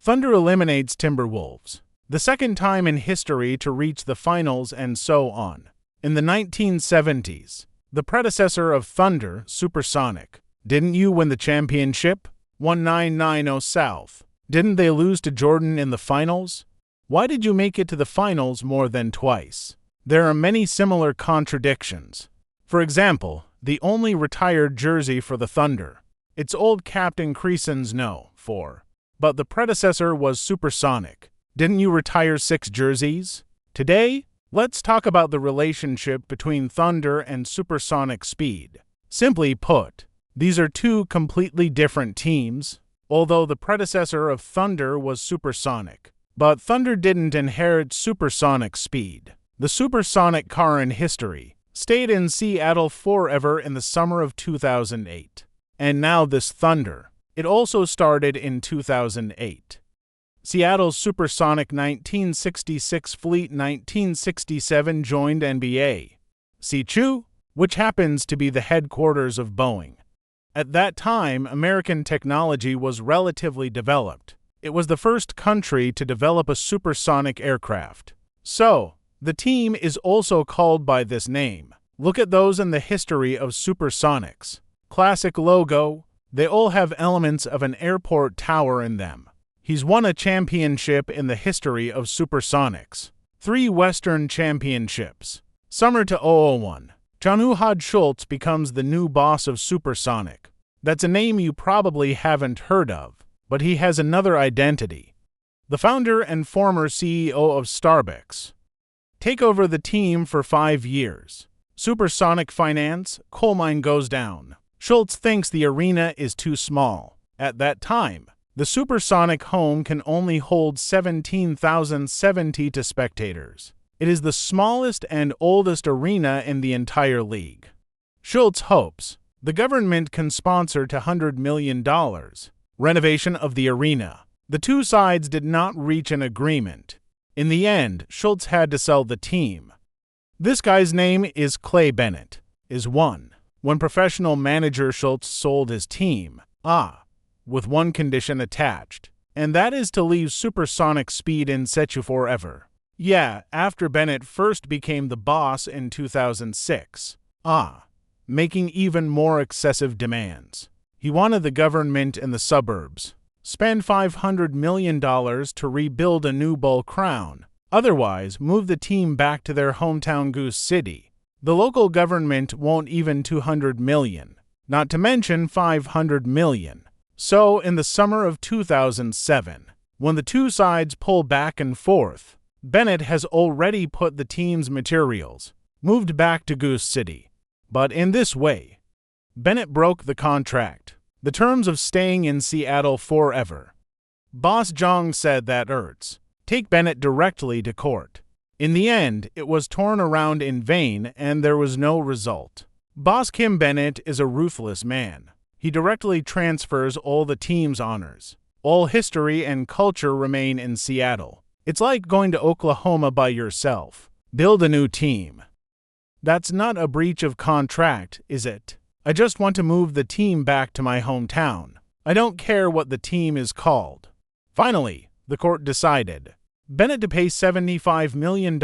Thunder eliminates Timberwolves. The second time in history to reach the finals and so on. In the 1970s, the predecessor of Thunder, Supersonic. Didn't you win the championship? 1990 South. Didn't they lose to Jordan in the finals? Why did you make it to the finals more than twice? There are many similar contradictions. For example, the only retired jersey for the Thunder. It's old Captain Creason's No. 4. But the predecessor was Supersonic. Didn't you retire 6 jerseys? Today, let's talk about the relationship between Thunder and Supersonic Speed. Simply put, these are two completely different teams, although the predecessor of Thunder was Supersonic. But Thunder didn't inherit Supersonic Speed. The supersonic car in history stayed in Seattle forever in the summer of 2008. And now this Thunder, it also started in 2008. Seattle's Supersonic 1966 fleet 1967 joined NBA. Sichu, which happens to be the headquarters of Boeing. At that time, American technology was relatively developed. It was the first country to develop a supersonic aircraft. So, the team is also called by this name. Look at those in the history of Supersonics. Classic logo, they all have elements of an airport tower in them. He's won a championship in the history of Supersonics. 3 Western championships. Summer to 2001. John Schultz becomes the new boss of Supersonic. That's a name you probably haven't heard of, but he has another identity. The founder and former CEO of Starbucks. Take over the team for 5 years. Supersonic finance, coal mine goes down. Schultz thinks the arena is too small. At that time, the Supersonic home can only hold 17,070 spectators. It is the smallest and oldest arena in the entire league. Schultz hopes the government can sponsor $100 million renovation of the arena. The two sides did not reach an agreement. In the end, Schultz had to sell the team. This guy's name is Clay Bennett. Is one. When professional manager Schultz sold his team, with one condition attached, and that is to leave Supersonic Speed in situ forever. Yeah, after Bennett first became the boss in 2006, making even more excessive demands. He wanted the government in the suburbs spend $500 million to rebuild a new Bull Crown, otherwise move the team back to their hometown Goose City. The local government won't even $200 million, not to mention $500 million. So, in the summer of 2007, when the two sides pull back and forth, Bennett has already put the team's materials, moved back to Goose City. But in this way, Bennett broke the contract, the terms of staying in Seattle forever. Boss Jong said that take Bennett directly to court. In the end, it was torn around in vain and there was no result. Boss Kim Bennett is a ruthless man. He directly transfers all the team's honors. All history and culture remain in Seattle. It's like going to Oklahoma by yourself. Build a new team. That's not a breach of contract, is it? I just want to move the team back to my hometown. I don't care what the team is called. Finally, the court decided Bennett to pay $75 million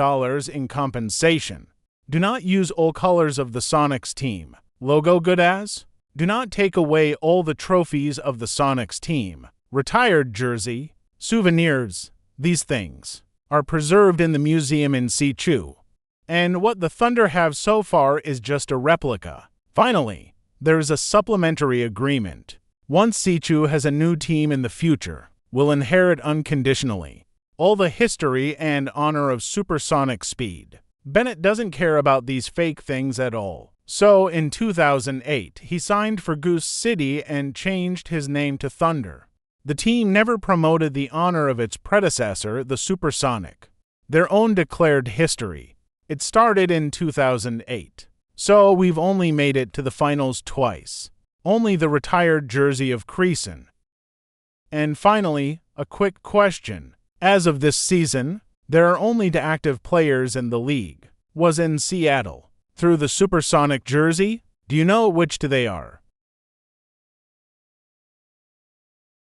in compensation. Do not use all colors of the Sonics team. Logo good as? Do not take away all the trophies of the Sonics team. Retired jersey, souvenirs, these things are preserved in the museum in Sichu. And what the Thunder have so far is just a replica. Finally, there is a supplementary agreement. Once Sichu has a new team in the future, will inherit unconditionally all the history and honor of Supersonic Speed. Bennett doesn't care about these fake things at all. So, in 2008, he signed for Goose City and changed his name to Thunder. The team never promoted the honor of its predecessor, the Supersonic, their own declared history. It started in 2008. So, we've only made it to the finals twice. Only the retired jersey of Creason. And finally, a quick question. As of this season, there are only 2 active players in the league. Was in Seattle. Through the Supersonic jersey? Do you know which 2 they are?